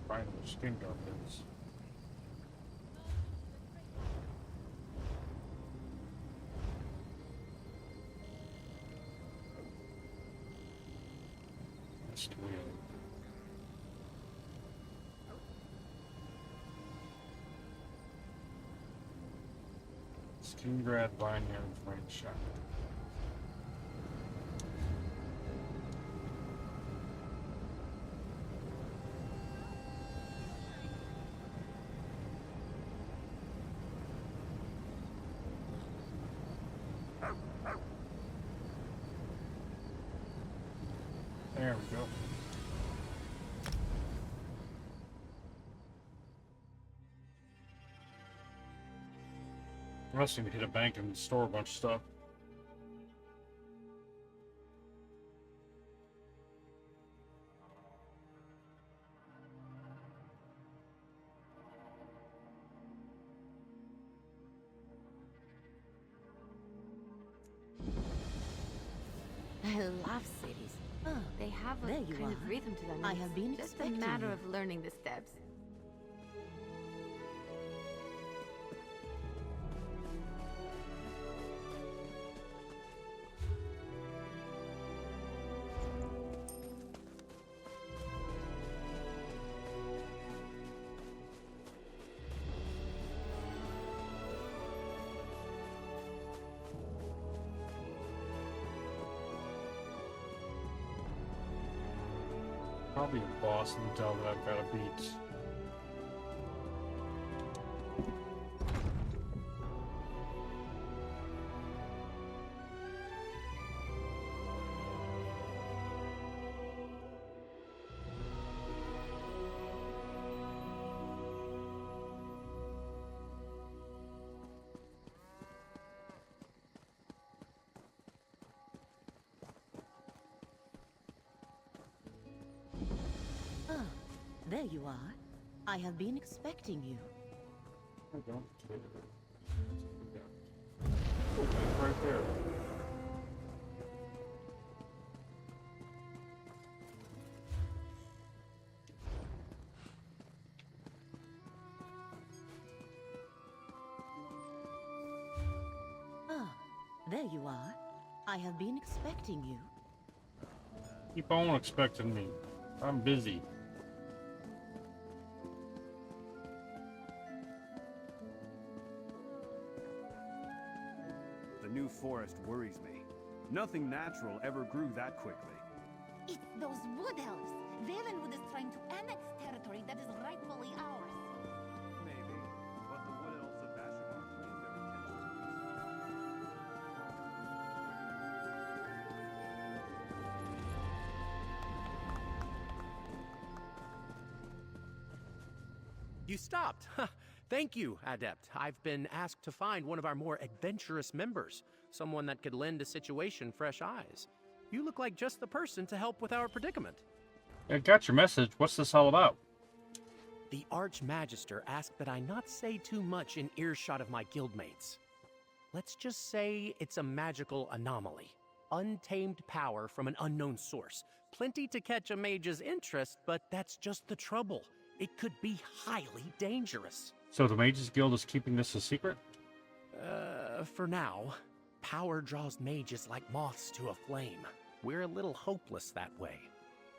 Find where skin guard is. That's weird. Skingrad Vineyard Frame Shop. There we go. I must need to hit a bank and store a bunch of stuff. I love cities. Oh, they have a kind of rhythm to them. I have been just a expecting matter you. of learning the steps. Probably a boss in the that I've got to beat. There you are. I have been expecting you. I don't. Oh, it's right there. Ah, there you are. I have been expecting you. Keep on expecting me. I'm busy. The new forest worries me. Nothing natural ever grew that quickly. It's those wood elves. Valenwood is trying to annex territory that is rightfully ours. Maybe, but the wood elves of Bashar claim their intentions. You stopped. Thank you, Adept. I've been asked to find one of our more adventurous members, someone that could lend a situation fresh eyes. You look like just the person to help with our predicament. I got your message. What's this all about? The Archmagister asked that I not say too much in earshot of my guildmates. Let's just say it's a magical anomaly. Untamed power from an unknown source. Plenty to catch a mage's interest, but that's just the trouble. It could be highly dangerous. So the Mages Guild is keeping this a secret? For now. Power draws mages like moths to a flame. We're a little hopeless that way.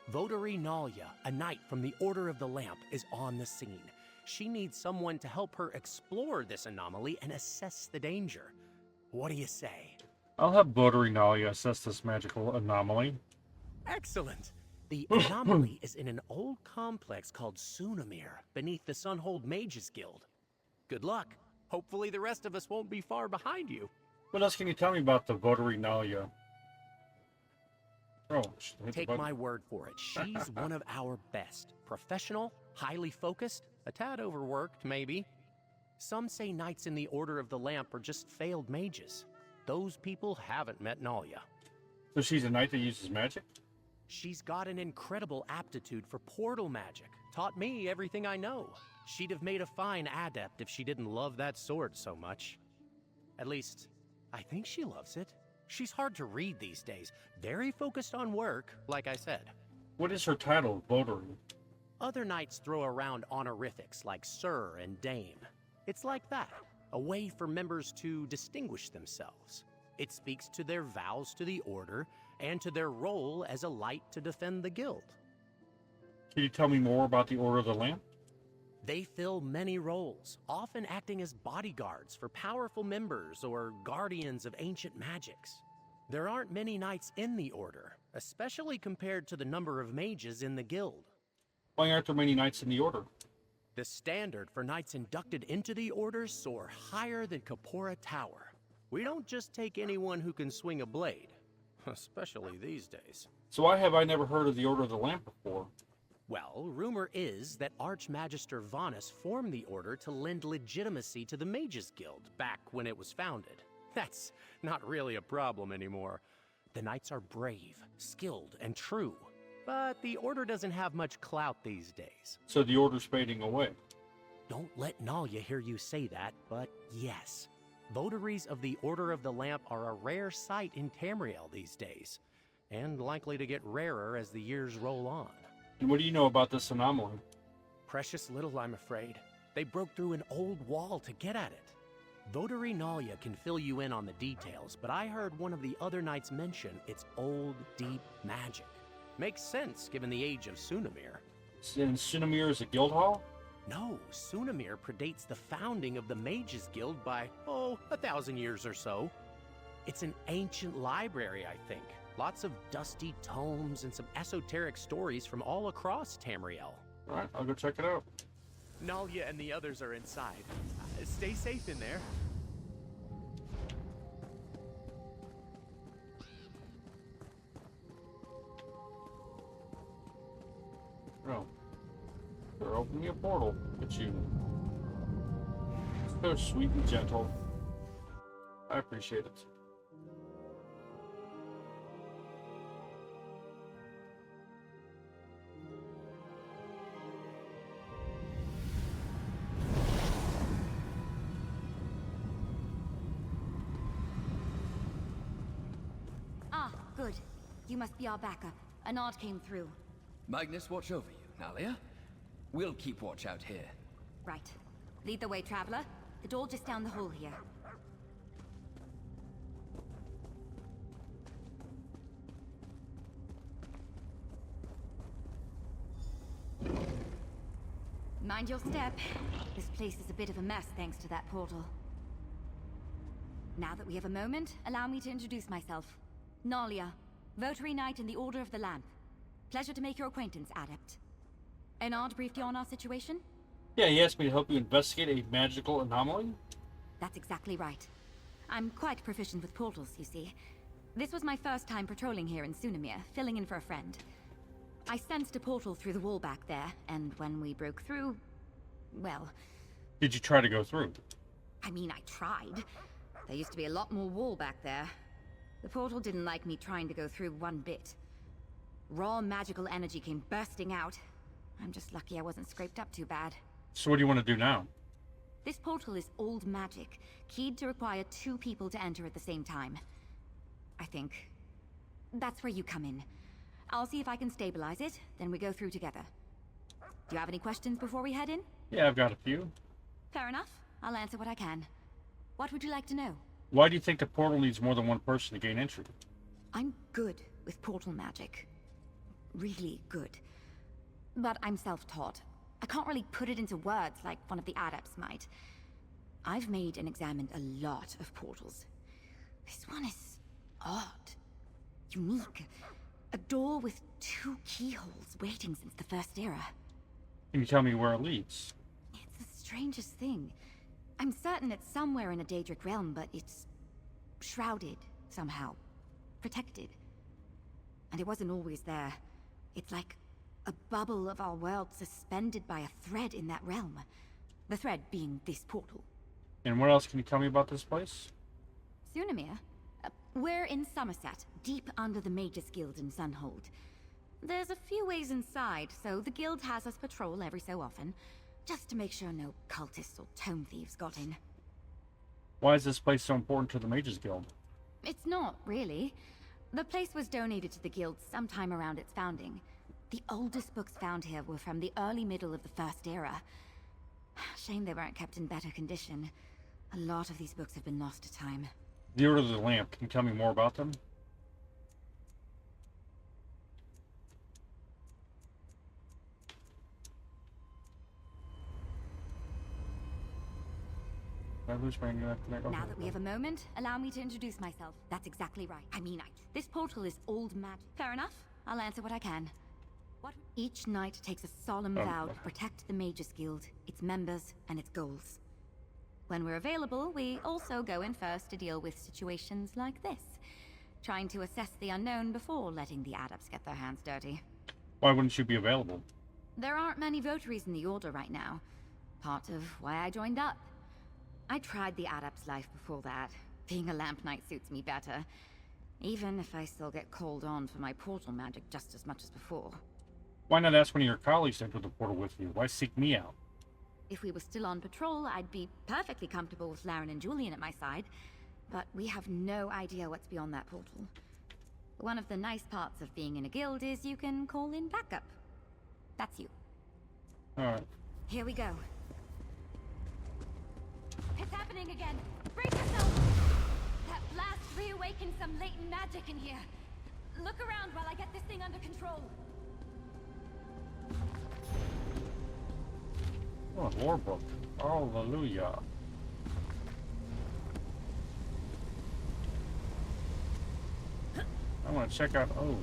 Votary Nalia, a knight from the Order of the Lamp, is on the scene. She needs someone to help her explore this anomaly and assess the danger. What do you say? I'll have Votary Nalia assess this magical anomaly. Excellent! The anomaly is in an old complex called Sunamir, beneath the Sunhold Mages Guild. Good luck. Hopefully the rest of us won't be far behind you. What else can you tell me about the Votary Nalia? Oh, Take my word for it. She's one of our best. Professional, highly focused, a tad overworked, maybe. Some say knights in the Order of the Lamp are just failed mages. Those people haven't met Nalia. So she's a knight that uses magic? She's got an incredible aptitude for portal magic. Taught me everything I know. She'd have made a fine adept if she didn't love that sword so much. At least, I think she loves it. She's hard to read these days. Very focused on work, like I said. What is her title, Votary? Other knights throw around honorifics like Sir and Dame. It's like that, a way for members to distinguish themselves. It speaks to their vows to the Order and to their role as a light to defend the guild. Can you tell me more about the Order of the Lamp? They fill many roles, often acting as bodyguards for powerful members or guardians of ancient magics. There aren't many knights in the Order, especially compared to the number of mages in the guild. Why aren't there many knights in the Order? The standard for knights inducted into the Order soar higher than Kapora Tower. We don't just take anyone who can swing a blade, especially these days. So why have I never heard of the Order of the Lamp before? Well, rumor is that Archmagister Vanus formed the Order to lend legitimacy to the Mages Guild back when it was founded. That's not really a problem anymore. The knights are brave, skilled, and true. But the Order doesn't have much clout these days. So the Order's fading away. Don't let Nalia hear you say that, but yes. Votaries of the Order of the Lamp are a rare sight in Tamriel these days, and likely to get rarer as the years roll on. And what do you know about this anomaly? Precious little, I'm afraid. They broke through an old wall to get at it. Votary Nalia can fill you in on the details, but I heard one of the other knights mention its old, deep magic. Makes sense, given the age of Sunamir. And Sunamir is a guild hall? No, Sunamir predates the founding of the Mages Guild by, 1,000 years or so. It's an ancient library, I think. Lots of dusty tomes and some esoteric stories from all across Tamriel. Alright, I'll go check it out. Nalia and the others are inside. Stay safe in there. Oh. They're opening a portal. Look at you. So sweet and gentle. I appreciate it. Ah, good. You must be our backup. A nod came through. Magnus, watch over you, Nalia. We'll keep watch out here. Right. Lead the way, traveler. The door just down the hall here. Mind your step. This place is a bit of a mess thanks to that portal. Now that we have a moment, allow me to introduce myself. Nalia, Votary Knight in the Order of the Lamp. Pleasure to make your acquaintance, Adept. Enard briefed you on our situation? Yeah, he asked me to help you investigate a magical anomaly? That's exactly right. I'm quite proficient with portals, you see. This was my first time patrolling here in Sunamir, filling in for a friend. I sensed a portal through the wall back there, and when we broke through... well... Did you try to go through? I mean, I tried. There used to be a lot more wall back there. The portal didn't like me trying to go through one bit. Raw magical energy came bursting out. I'm just lucky I wasn't scraped up too bad. So what do you want to do now? This portal is old magic, keyed to require 2 people to enter at the same time. I think. That's where you come in. I'll see if I can stabilize it, then we go through together. Do you have any questions before we head in? Yeah, I've got a few. Fair enough. I'll answer what I can. What would you like to know? Why do you think the portal needs more than one person to gain entry? I'm good with portal magic. Really good. But I'm self-taught. I can't really put it into words like one of the adepts might. I've made and examined a lot of portals. This one is odd. Unique. A door with 2 keyholes waiting since the First Era. Can you tell me where it leads? It's the strangest thing. I'm certain it's somewhere in a Daedric realm, but it's shrouded somehow. Protected. And it wasn't always there. It's like a bubble of our world suspended by a thread in that realm. The thread being this portal. And what else can you tell me about this place? Sunamir? We're in Somerset, deep under the Mages Guild in Sunhold. There's a few ways inside, so the guild has us patrol every so often, just to make sure no cultists or tome thieves got in. Why is this place so important to the Mages Guild? It's not, really. The place was donated to the guild sometime around its founding. The oldest books found here were from the early middle of the First Era. Shame they weren't kept in better condition. A lot of these books have been lost to time. The Order of the Lamp. Can you tell me more about them? Did I lose my connection? Now that we have a moment, allow me to introduce myself. That's exactly right. This portal is old magic. Fair enough. I'll answer what I can. Each knight takes a solemn vow to protect the Mages Guild, its members, and its goals. When we're available, we also go in first to deal with situations like this, trying to assess the unknown before letting the adepts get their hands dirty. Why wouldn't you be available? There aren't many votaries in the Order right now. Part of why I joined up. I tried the adept's life before that. Being a lamp knight suits me better. Even if I still get called on for my portal magic just as much as before. Why not ask one of your colleagues to enter the portal with you? Why seek me out? If we were still on patrol, I'd be perfectly comfortable with Laren and Julian at my side. But we have no idea what's beyond that portal. One of the nice parts of being in a guild is you can call in backup. That's you. Alright. Here we go. It's happening again. Brace yourself! That blast reawakened some latent magic in here. Look around while I get this thing under control. Oh, a lore book. Alluria. I want to check out. Oh.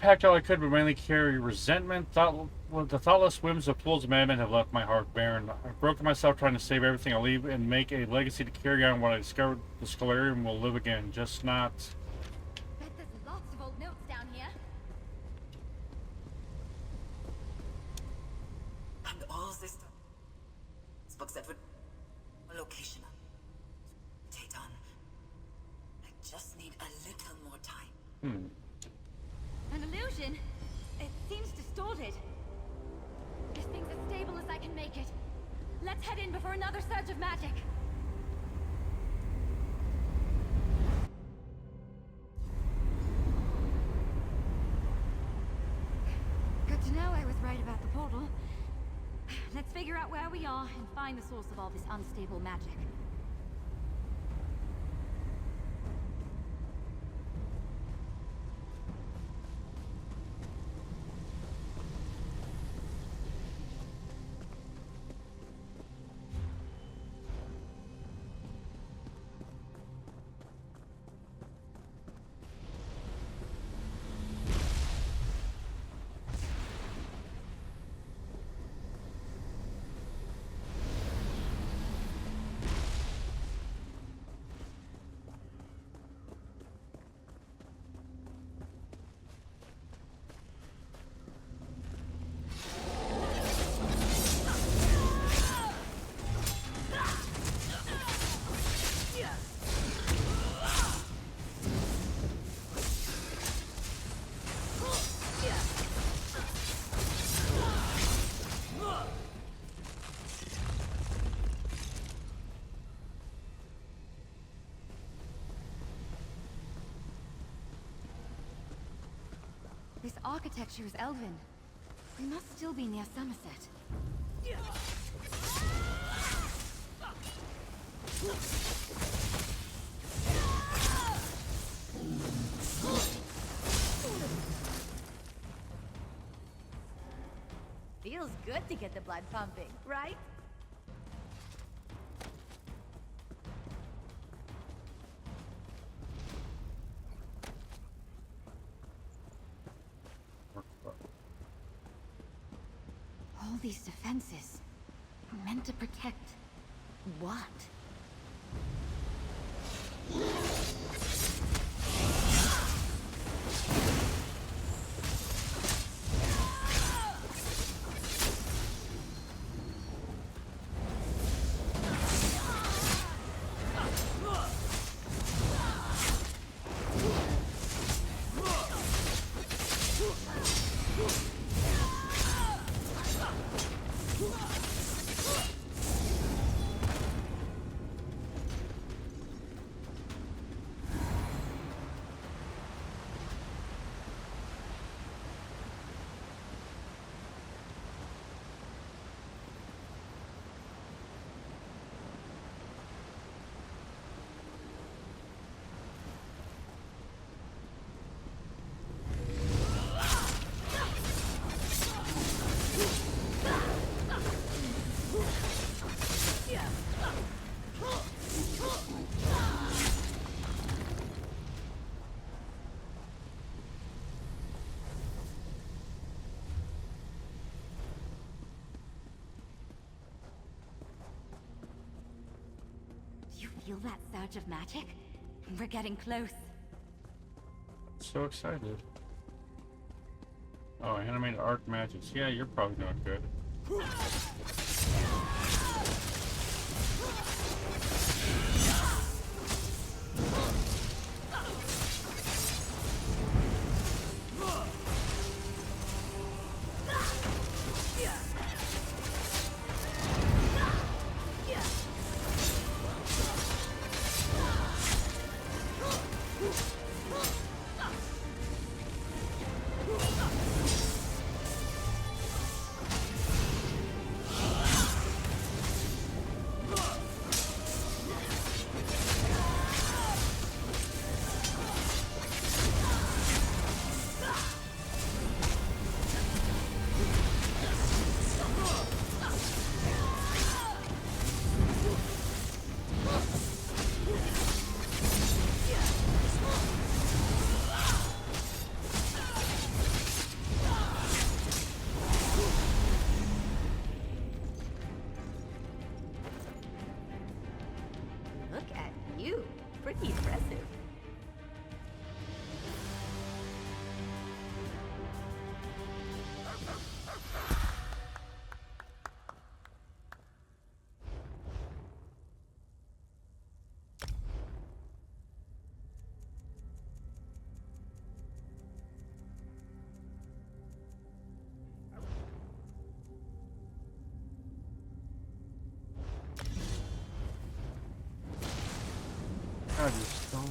Packed all I could, but mainly carry resentment. The thoughtless whims of pools of madmen have left my heart barren. I've broken myself trying to save everything I leave and make a legacy to carry on what I discovered. The Scholarium will live again, just not. Bet there's lots of old notes down here. And all this books that would location. Take on. I just need a little more time. An illusion? It seems distorted. This thing's as stable as I can make it. Let's head in before another surge of magic. Good to know I was right about the portal. Let's figure out where we are and find the source of all this unstable magic. This architecture is elven. We must still be near Somerset. Feels good to get the blood pumping, right? All these defenses are meant to protect what? you feel that surge of magic? We're getting close. So excited. Oh, animated art magics. Yeah, you're probably doing good. Look at you. Pretty impressive. God, you're still...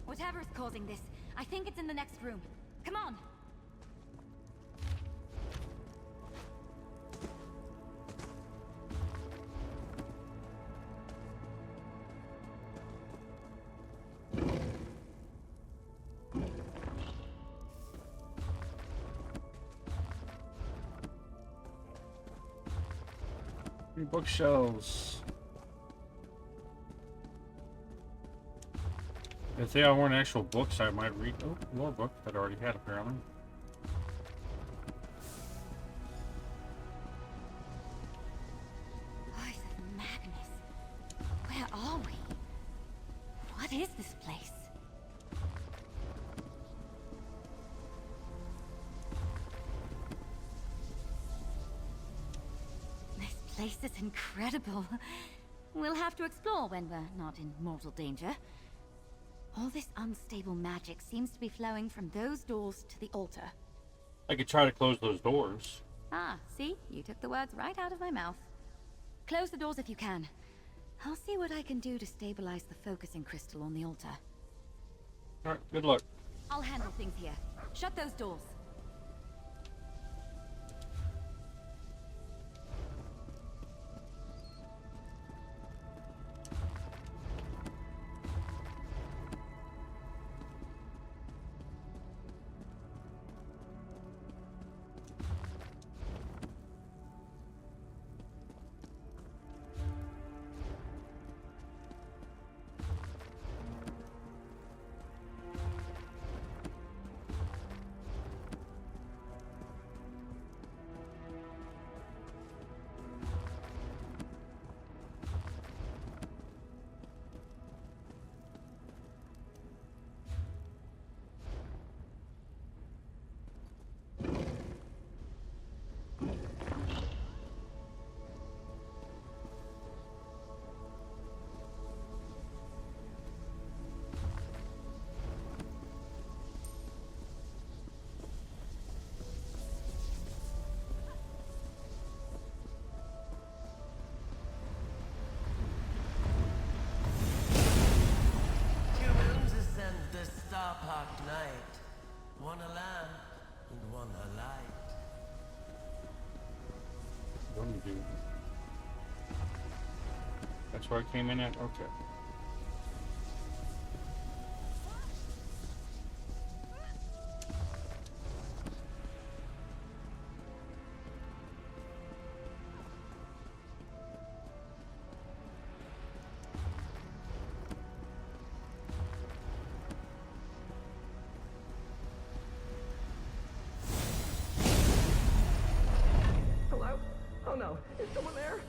Whatever's causing this, I think it's in the next room. Come on! Bookshelves. If they all weren't actual books, I might read. Oh, more book that I already had apparently. Voice of Magnus. Where are we? What is this place? This place is incredible. We'll have to explore when we're not in mortal danger. All this unstable magic seems to be flowing from those doors to the altar. I could try to close those doors. Ah, see? You took the words right out of my mouth. Close the doors if you can. I'll see what I can do to stabilize the focusing crystal on the altar. Alright, good luck. I'll handle things here. Shut those doors. night, one a lamp, and one a light. What do you do? That's where I came in at? Okay. Hello? Oh no, is someone there?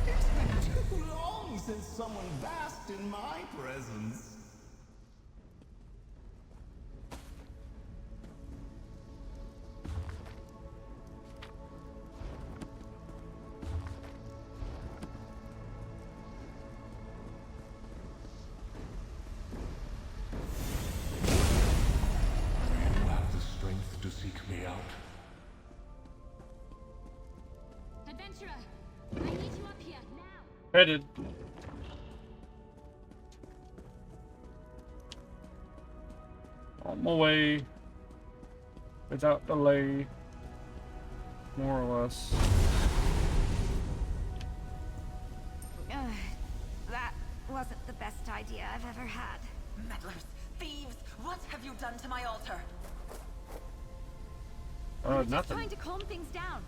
It's been too long since someone basked in my presence. You have the strength to seek me out. Adventurer, I need you up here now. Headed. On my way. Without delay. More or less. That wasn't the best idea I've ever had. Meddlers, thieves, what have you done to my altar? Just Nothing. trying to calm things down.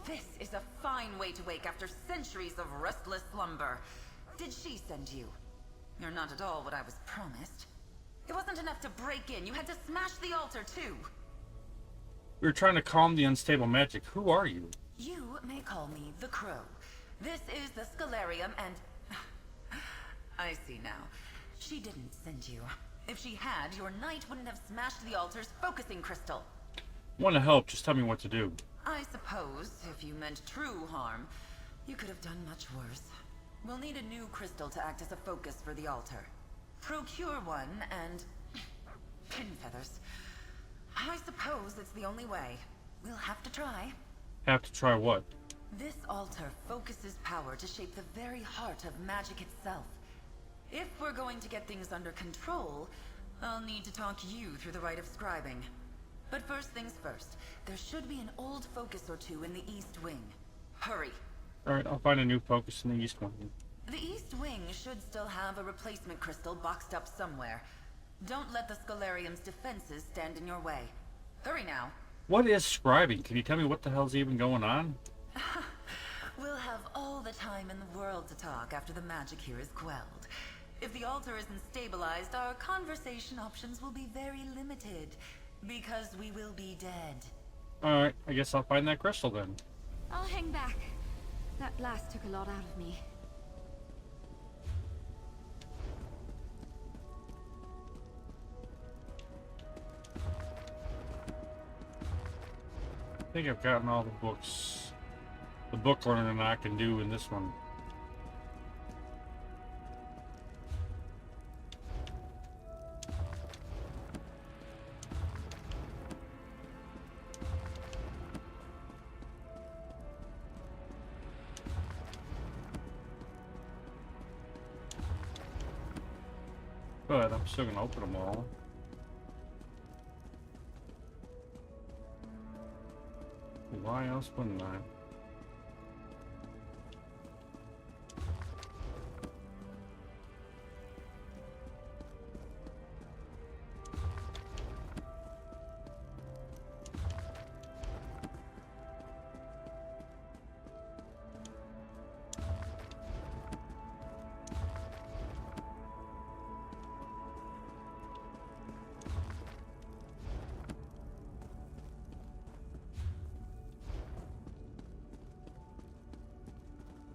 This is a fine way to wake after centuries of restless slumber. Did she send you? You're not at all what I was promised. It wasn't enough to break in. You had to smash the altar, too. We were trying to calm the unstable magic. Who are you? You may call me the Crow. This is the Scalarium, and... I see now. She didn't send you. If she had, your knight wouldn't have smashed the altar's focusing crystal. Want to help, just tell me what to do. I suppose, if you meant true harm, you could have done much worse. We'll need a new crystal to act as a focus for the altar. Procure one, and... pin feathers. I suppose it's the only way. We'll have to try. Have to try what? This altar focuses power to shape the very heart of magic itself. If we're going to get things under control, I'll need to talk you through the rite of scribing. But first things first, there should be an old focus or two in the East Wing. Hurry. Alright, I'll find a new focus in the East one. The East Wing should still have a replacement crystal boxed up somewhere. Don't let the Scalarium's defenses stand in your way. Hurry now. What is scribing? Can you tell me what the hell's even going on? We'll have all the time in the world to talk after the magic here is quelled. If the altar isn't stabilized, our conversation options will be very limited. Because we will be dead. Alright, I guess I'll find that crystal then. I'll hang back. That blast took a lot out of me. I think I've gotten all the books. The book learning I can do in this one. But I'm still gonna open them all. Why else wouldn't I?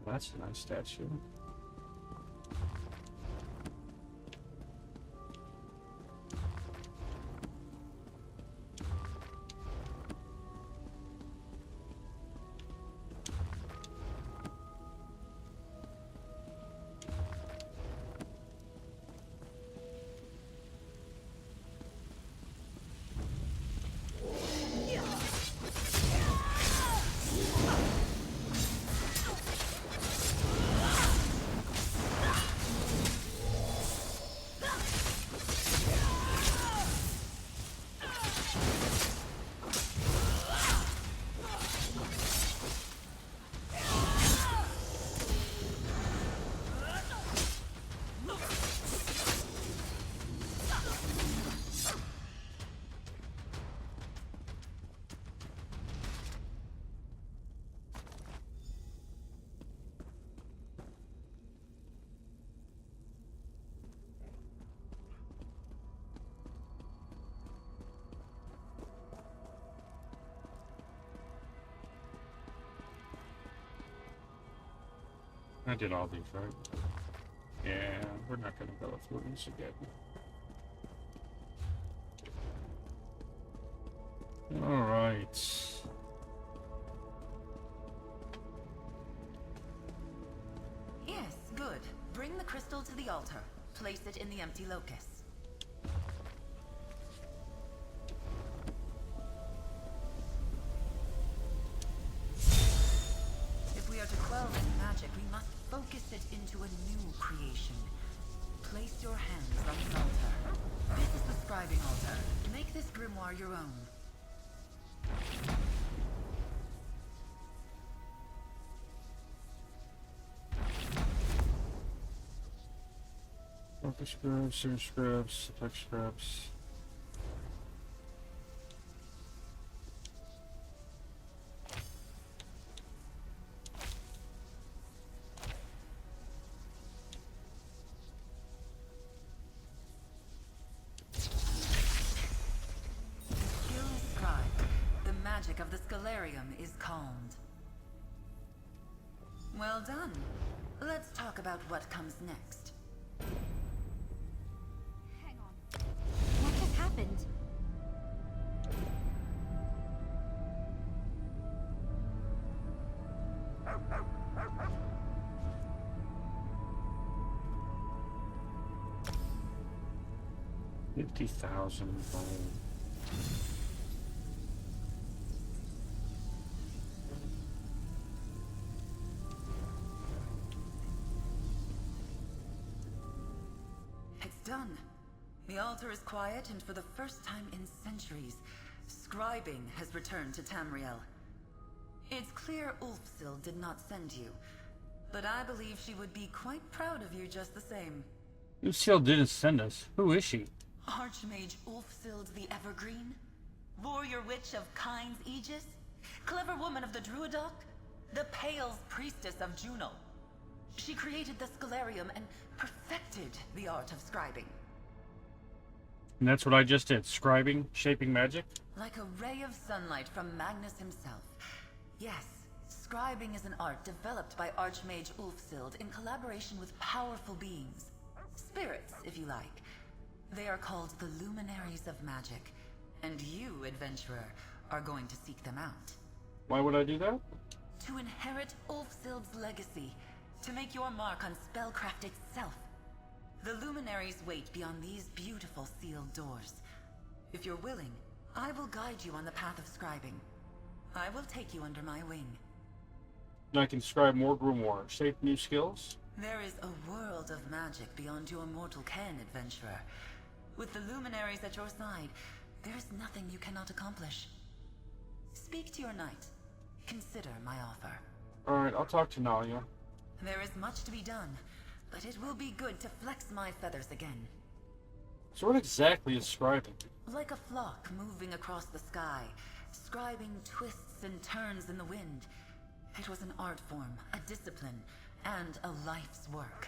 That's a nice statue. I did all these, right? Yeah, we're not going to go through these again. Alright. Yes, good. Bring the crystal to the altar. Place it in the empty locus. If we are to quell this magic, we must focus it into a new creation. Place your hands on the altar. This is the scribing altar. Make this grimoire your own. Focus scribs, search scribs, attack scribs. Of the Scalarium is calmed. Well done. Let's talk about what comes next. Hang on. What just happened? $50,000 gold. Done. The altar is quiet, and for the first time in centuries, scribing has returned to Tamriel. It's clear Ulfsil did not send you, but I believe she would be quite proud of you just the same. Lucille didn't send us. Who is she? Archmage Ulfsild the Evergreen? Warrior Witch of Kyne's Aegis? Clever woman of the Druidoc? The Pale's priestess of Juno? She created the Scalarium and perfected the art of scribing. And that's what I just did. Scribing, shaping magic? Like a ray of sunlight from Magnus himself. Yes, scribing is an art developed by Archmage Ulfsild in collaboration with powerful beings. Spirits, if you like. They are called the Luminaries of Magic. And you, adventurer, are going to seek them out. Why would I do that? To inherit Ulfsild's legacy. To make your mark on spellcraft itself. The luminaries wait beyond these beautiful sealed doors. If you're willing, I will guide you on the path of scribing. I will take you under my wing. I can scribe more grimoire, shape new skills? There is a world of magic beyond your mortal ken, adventurer. With the luminaries at your side, there is nothing you cannot accomplish. Speak to your knight. Consider my offer. Alright, I'll talk to Nalia. There is much to be done, but it will be good to flex my feathers again. So what exactly is scribing? Like a flock moving across the sky, scribing twists and turns in the wind. It was an art form, a discipline, and a life's work.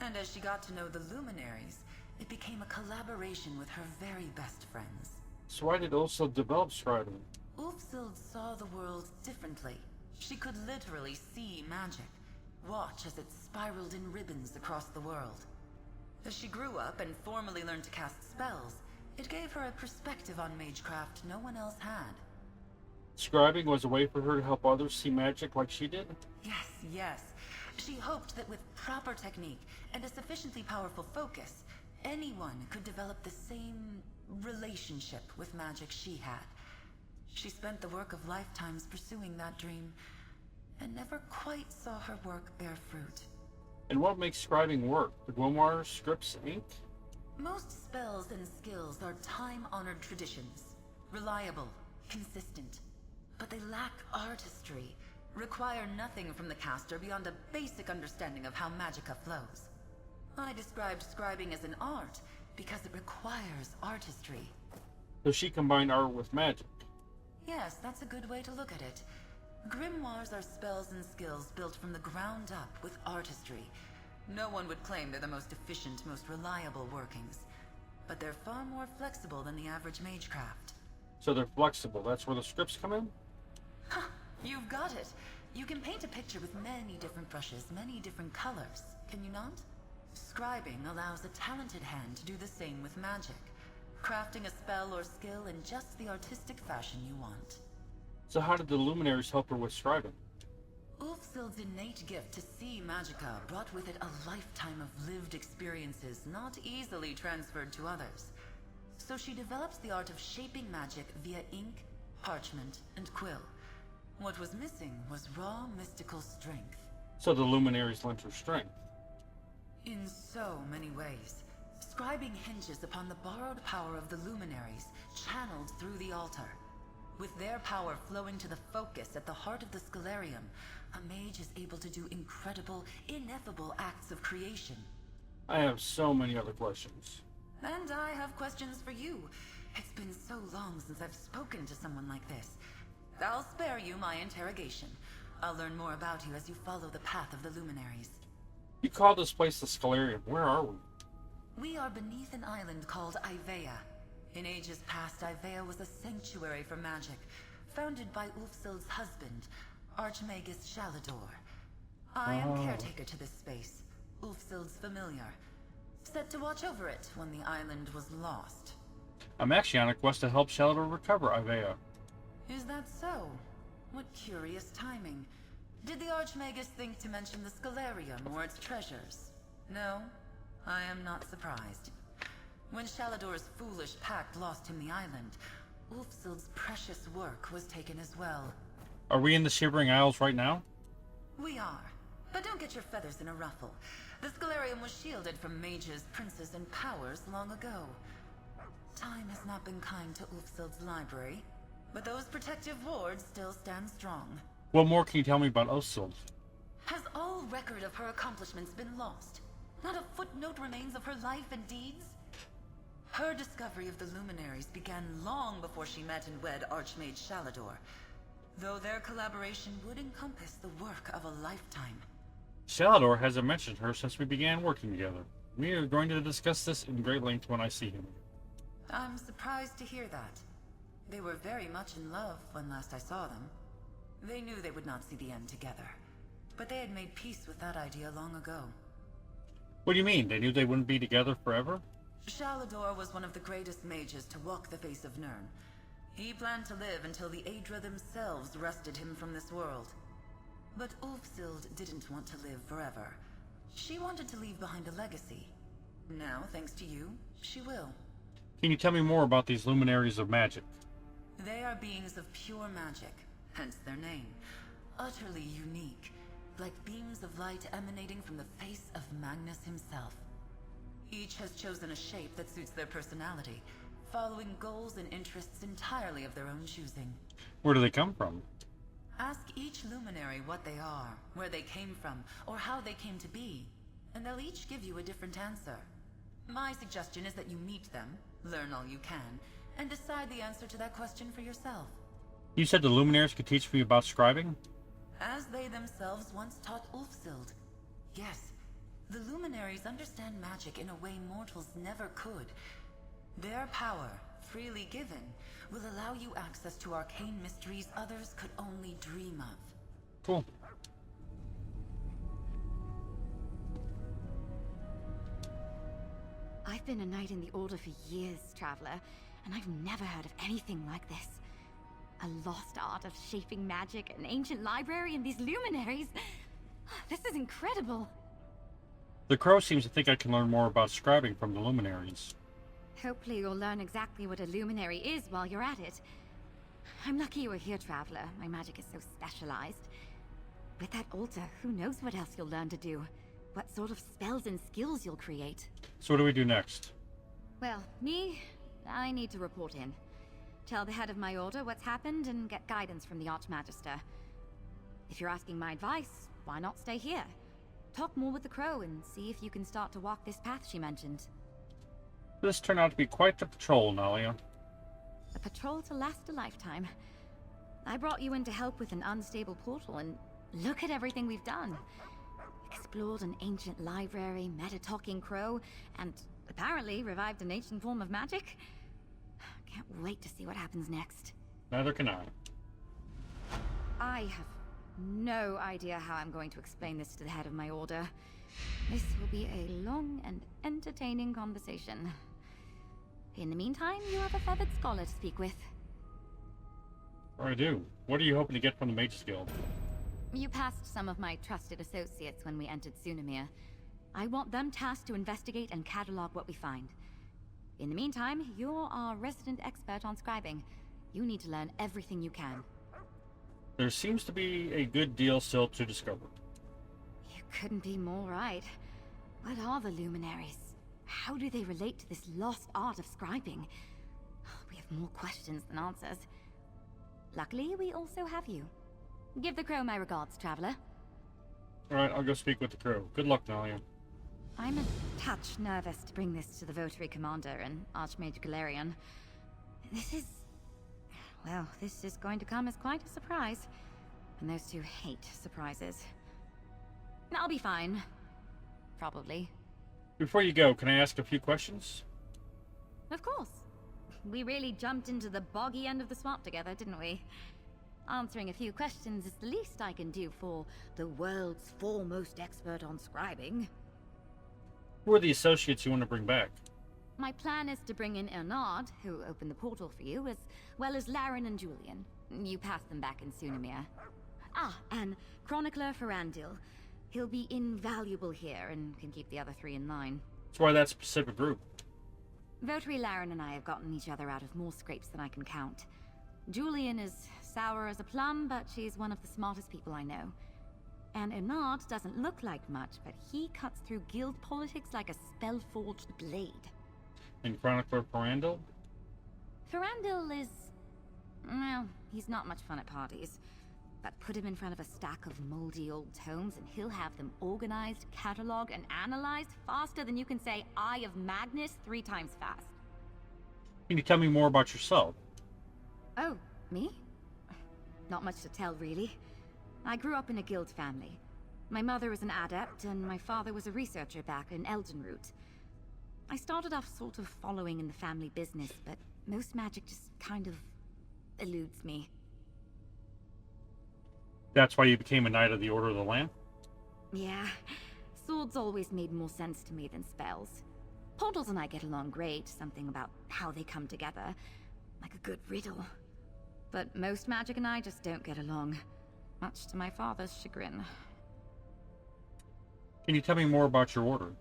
And as she got to know the luminaries, it became a collaboration with her very best friends. So why did Ulfsild develop scribing? Ulfsild saw the world differently. She could literally see magic. Watch as it spiraled in ribbons across the world. As she grew up and formally learned to cast spells, it gave her a perspective on magecraft no one else had. Scribing was a way for her to help others see magic like she did? Yes, yes. She hoped that with proper technique and a sufficiently powerful focus, anyone could develop the same relationship with magic she had. She spent the work of lifetimes pursuing that dream, and never quite saw her work bear fruit. And what makes scribing work? The grimoires, scripts, ink? Most spells and skills are time-honored traditions. Reliable, consistent. But they lack artistry, require nothing from the caster beyond a basic understanding of how magicka flows. I described scribing as an art because it requires artistry. So she combined art with magic. Yes, that's a good way to look at it. Grimoires are spells and skills built from the ground up with artistry. No one would claim they're the most efficient, most reliable workings. But they're far more flexible than the average magecraft. So they're flexible. That's where the scripts come in? Huh, you've got it. You can paint a picture with many different brushes, many different colors, can you not? Scribing allows a talented hand to do the same with magic, crafting a spell or skill in just the artistic fashion you want. So how did the luminaries help her with scribing? Ulfsild's innate gift to see magicka brought with it a lifetime of lived experiences not easily transferred to others. So she develops the art of shaping magic via ink, parchment, and quill. What was missing was raw mystical strength. So the luminaries lent her strength. In so many ways, scribing hinges upon the borrowed power of the luminaries channeled through the altar. With their power flowing to the focus at the heart of the Scalarium, a mage is able to do incredible, ineffable acts of creation. I have so many other questions. And I have questions for you. It's been so long since I've spoken to someone like this. I'll spare you my interrogation. I'll learn more about you as you follow the path of the luminaries. You call this place the Scalarium. Where are we? We are beneath an island called Ivea. In ages past, Ivea was a sanctuary for magic, founded by Ulfsild's husband, Archmagus Shalador. I am caretaker to this space, Ulfsild's familiar, set to watch over it when the island was lost. I'm actually on a quest to help Shalador recover Ivea. Is that so? What curious timing. Did the Archmagus think to mention the Scalarium or its treasures? No, I am not surprised. When Shalador's foolish pact lost him the island, Ulfsild's precious work was taken as well. Are we in the Shivering Isles right now? We are. But don't get your feathers in a ruffle. The Scalarium was shielded from mages, princes, and powers long ago. Time has not been kind to Ulfsild's library, but those protective wards still stand strong. What more can you tell me about Ulfsild? Has all record of her accomplishments been lost? Not a footnote remains of her life and deeds? Her discovery of the luminaries began long before she met and wed Archmage Shalador, though their collaboration would encompass the work of a lifetime. Shalador hasn't mentioned her since we began working together. We are going to discuss this in great length when I see him. I'm surprised to hear that. They were very much in love when last I saw them. They knew they would not see the end together, but they had made peace with that idea long ago. What do you mean? They knew they wouldn't be together forever? Shalador was one of the greatest mages to walk the face of Nirn. He planned to live until the Aedra themselves wrested him from this world. But Ulfsild didn't want to live forever. She wanted to leave behind a legacy. Now, thanks to you, she will. Can you tell me more about these luminaries of magic? They are beings of pure magic, hence their name. Utterly unique, like beams of light emanating from the face of Magnus himself. Each has chosen a shape that suits their personality, following goals and interests entirely of their own choosing. Where do they come from? Ask each luminary what they are, where they came from, or how they came to be, and they'll each give you a different answer. My suggestion is that you meet them, learn all you can, and decide the answer to that question for yourself. You said the luminaries could teach me about scribing? As they themselves once taught Ulfsild. Yes, the luminaries understand magic in a way mortals never could. Their power, freely given, will allow you access to arcane mysteries others could only dream of. Cool. been a knight in the Order for years, Traveler, and I've never heard of anything like this. A lost art of shaping magic, an ancient library, and these luminaries. This is incredible. The crow seems to think I can learn more about scribing from the luminaries. Hopefully you'll learn exactly what a luminary is while you're at it. I'm lucky you were here, Traveler. My magic is so specialized. With that altar, who knows what else you'll learn to do? What sort of spells and skills you'll create? So what do we do next? Well, I need to report in. Tell the head of my order what's happened and get guidance from the Archmagister. If you're asking my advice, why not stay here? Talk more with the crow and see if you can start to walk this path she mentioned. This turned out to be quite the patrol, Nalia. A patrol to last a lifetime. I brought you in to help with an unstable portal, and look at everything we've done. Explored an ancient library, met a talking crow, and apparently revived an ancient form of magic. Can't wait to see what happens next. Neither can I. I have no idea how I'm going to explain this to the head of my order. This will be a long and entertaining conversation. In the meantime, you have a feathered scholar to speak with. I do. What are you hoping to get from the Mages Guild? You passed some of my trusted associates when we entered Sunamir. I want them tasked to investigate and catalog what we find. In the meantime, you're our resident expert on scribing. You need to learn everything you can. There seems to be a good deal still to discover. You couldn't be more right. What are the luminaries? How do they relate to this lost art of scribing? We have more questions than answers. Luckily, we also have you. Give the crow my regards, Traveler. Alright, I'll go speak with the crow. Good luck, Nalia. I'm a touch nervous to bring this to the Votary Commander and Archmage Galarian. This is going to come as quite a surprise. And those two hate surprises. I'll be fine. Probably. Before you go, can I ask a few questions? Of course. We really jumped into the boggy end of the swamp together, didn't we? Answering a few questions is the least I can do for the world's foremost expert on scribing. Who are the associates you want to bring back? My plan is to bring in Ernard, who opened the portal for you, as well as Laren and Julian. You passed them back in Sunamir. And Chronicler Ferandil. He'll be invaluable here and can keep the other three in line. That's why that specific group. Votary Laren and I have gotten each other out of more scrapes than I can count. Julian is sour as a plum, but she's one of the smartest people I know. And Ernard doesn't look like much, but he cuts through guild politics like a spell-forged blade. And Chronicler Ferandil? Ferandil is... well, he's not much fun at parties. But put him in front of a stack of moldy old tomes and he'll have them organized, cataloged, and analyzed faster than you can say Eye of Magnus 3 times fast. Can you tell me more about yourself? Oh, me? Not much to tell, really. I grew up in a guild family. My mother was an adept, and my father was a researcher back in Eldenroot. I started off sort of following in the family business, but most magic just kind of eludes me. That's why you became a Knight of the Order of the Lamp? Yeah, swords always made more sense to me than spells. Portals and I get along great, something about how they come together, like a good riddle. But most magic and I just don't get along, much to my father's chagrin. Can you tell me more about your order?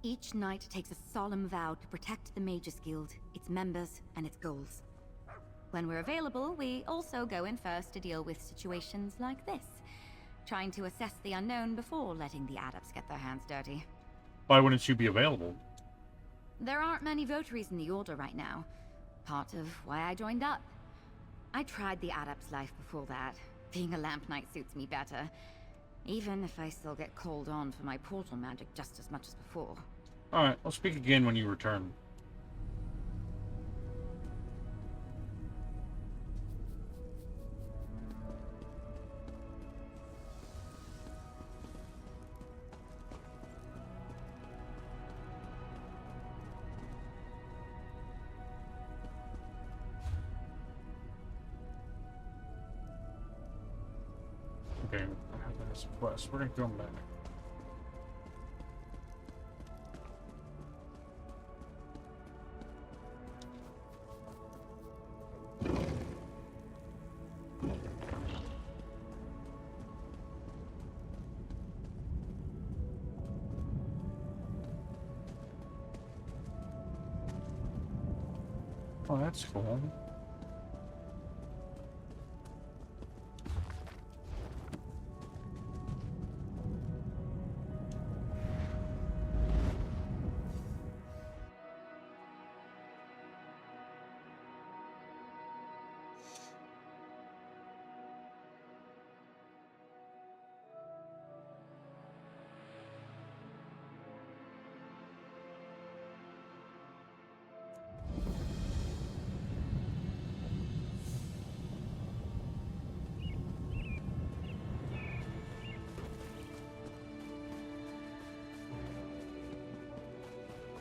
Each knight takes a solemn vow to protect the Mages Guild, its members, and its goals. When we're available, we also go in first to deal with situations like this, trying to assess the unknown before letting the adepts get their hands dirty. Why wouldn't you be available? There aren't many votaries in the Order right now. Part of why I joined up. I tried the adept's life before that. Being a lamp knight suits me better. Even if I still get called on for my portal magic just as much as before. Alright, I'll speak again when you return. Okay, I have this quest. We're gonna go back. Oh, that's cool.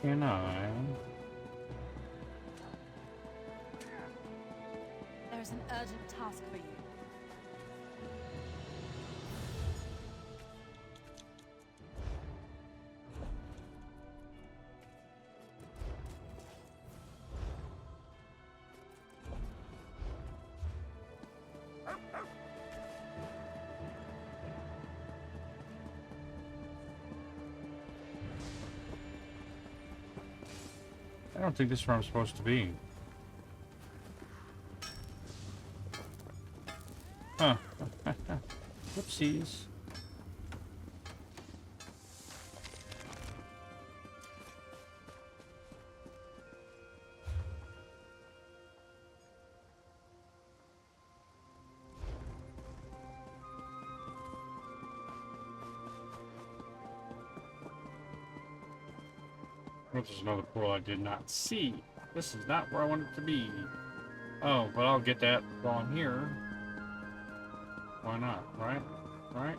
Can I? There's an urgent task for you. I don't think this is where I'm supposed to be. Huh. Whoopsies. This is another portal I did not see. This is not where I want it to be. Oh, but I'll get that while I'm here. Why not, right? Right?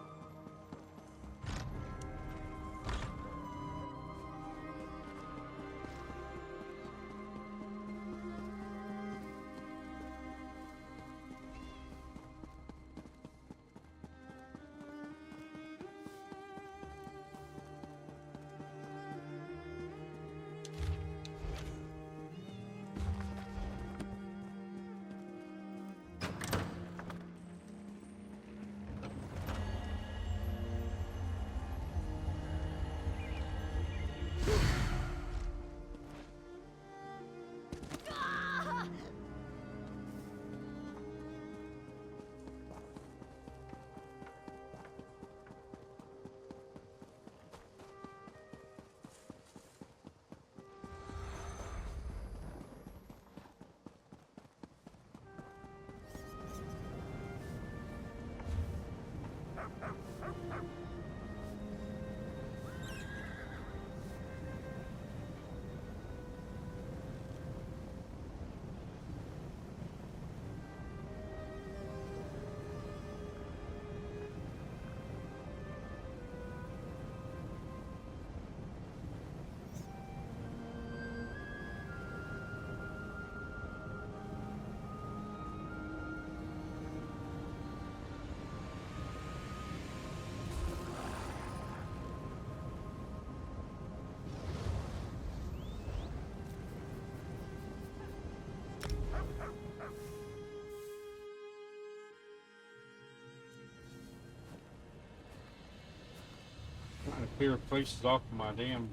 Trying to clear places off of my damn.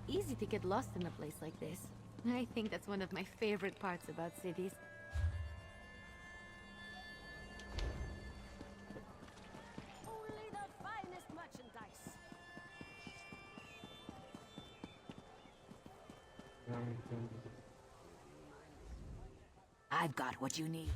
Easy to get lost in a place like this. I think that's one of my favorite parts about cities. Only the finest merchandise. I've got what you need.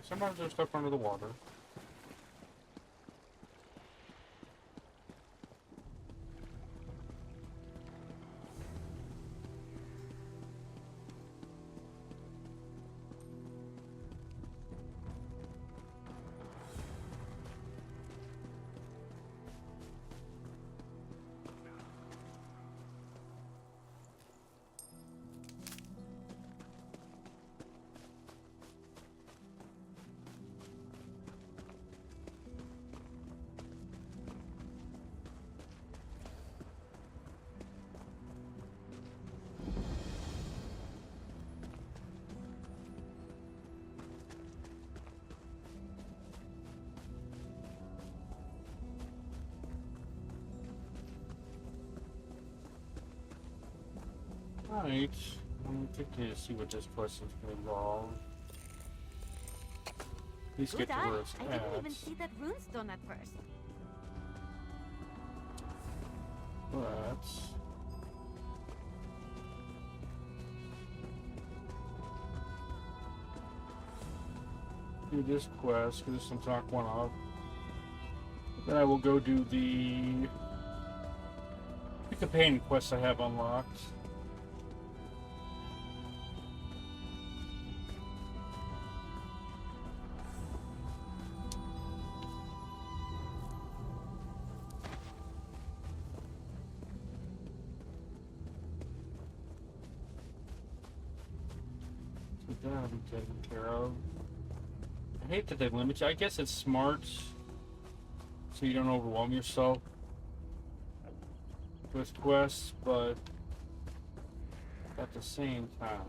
Sometimes there's stuff under the water. Alright. I'm thinking to see what this question's gonna involve. At least Good get to eye. where it's I didn't even at. see that runestone at first. But do this quest, get some talk one off. Then I will go do the companion quest I have unlocked. So that'll be taken care of. I hate that they limit you. I guess it's smart so you don't overwhelm yourself with quests, but at the same time.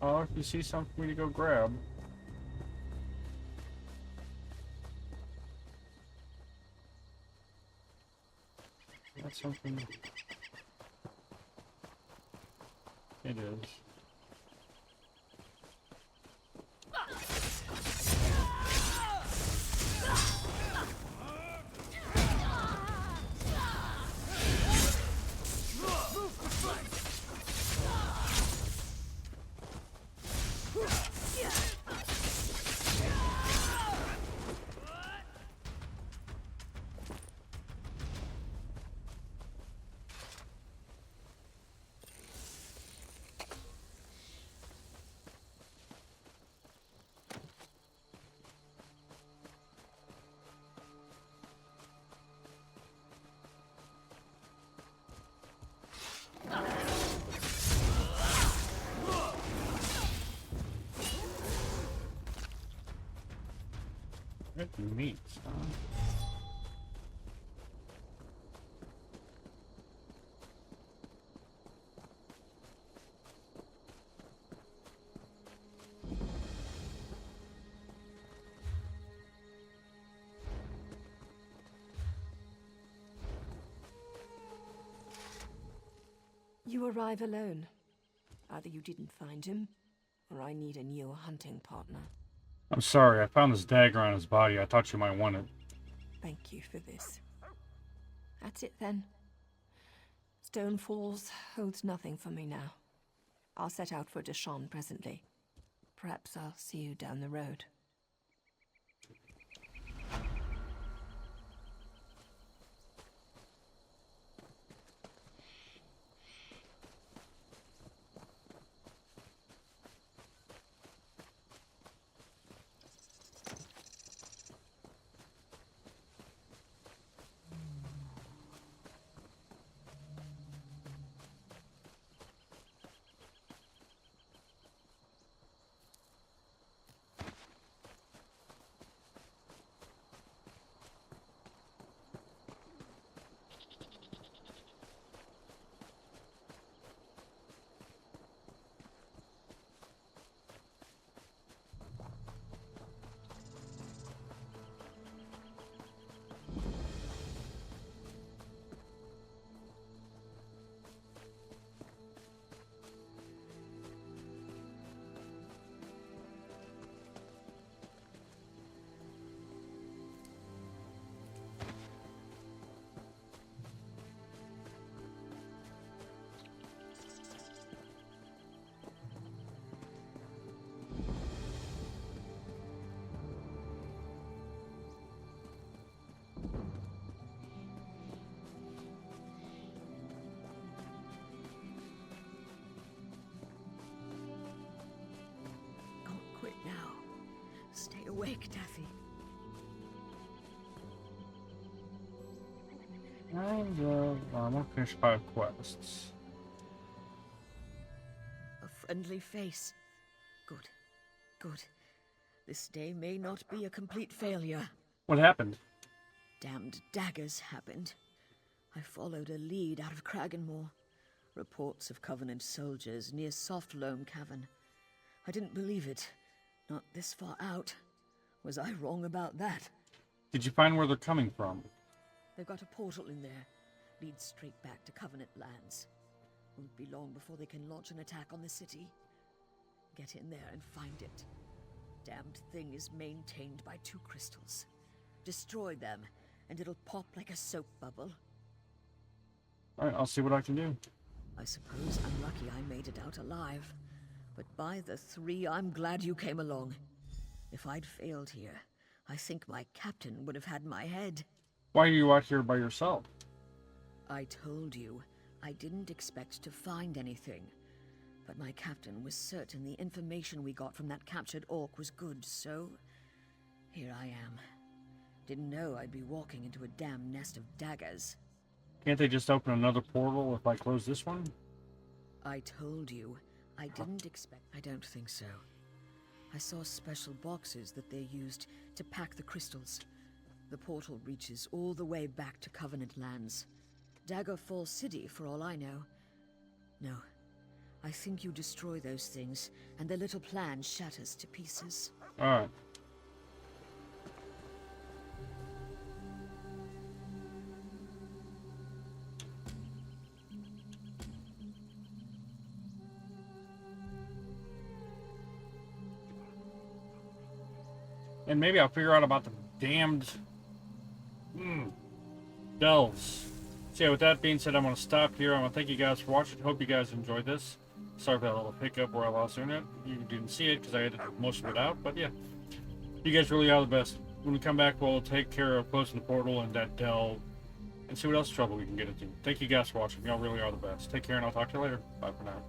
Oh, if you see something for me to go grab. That's something. It is. Red meat, huh? You arrive alone. Either you didn't find him, or I need a new hunting partner. I'm sorry, I found this dagger on his body. I thought you might want it. Thank you for this. That's it then. Stone Falls holds nothing for me now. I'll set out for Deshawn presently. Perhaps I'll see you down the road. awake, Daffy. And I'm gonna finish 5 quests. A friendly face. Good. Good. This day may not be a complete failure. What happened? Damned daggers happened. I followed a lead out of Kraganmore. Reports of Covenant soldiers near Soft Loam Cavern. I didn't believe it. Not this far out. Was I wrong about that? Did you find where they're coming from? They've got a portal in there. Leads straight back to Covenant lands. Won't be long before they can launch an attack on the city. Get in there and find it. Damned thing is maintained by 2 crystals. Destroy them, and it'll pop like a soap bubble. Alright, I'll see what I can do. I suppose I'm lucky I made it out alive. But by the 3, I'm glad you came along. If I'd failed here, I think my captain would have had my head. Why are you out here by yourself? I told you, I didn't expect to find anything. But my captain was certain the information we got from that captured orc was good, so... here I am. Didn't know I'd be walking into a damn nest of daggers. Can't they just open another portal if I close this one? I told you, I didn't expect... I don't think so. I saw special boxes that they used to pack the crystals. The portal reaches all the way back to Covenant lands. Daggerfall City, for all I know. No. I think you destroy those things, and the little plan shatters to pieces. Alright. And maybe I'll figure out about the damned delves. So yeah, with that being said, I'm going to stop here. I want to thank you guys for watching. Hope you guys enjoyed this. Sorry for that little hiccup where I lost internet. You didn't see it because I edited most of it out. But yeah, you guys really are the best. When we come back, we'll take care of closing the portal and that delve and see what else trouble we can get into. Thank you guys for watching. Y'all really are the best. Take care, and I'll talk to you later. Bye for now.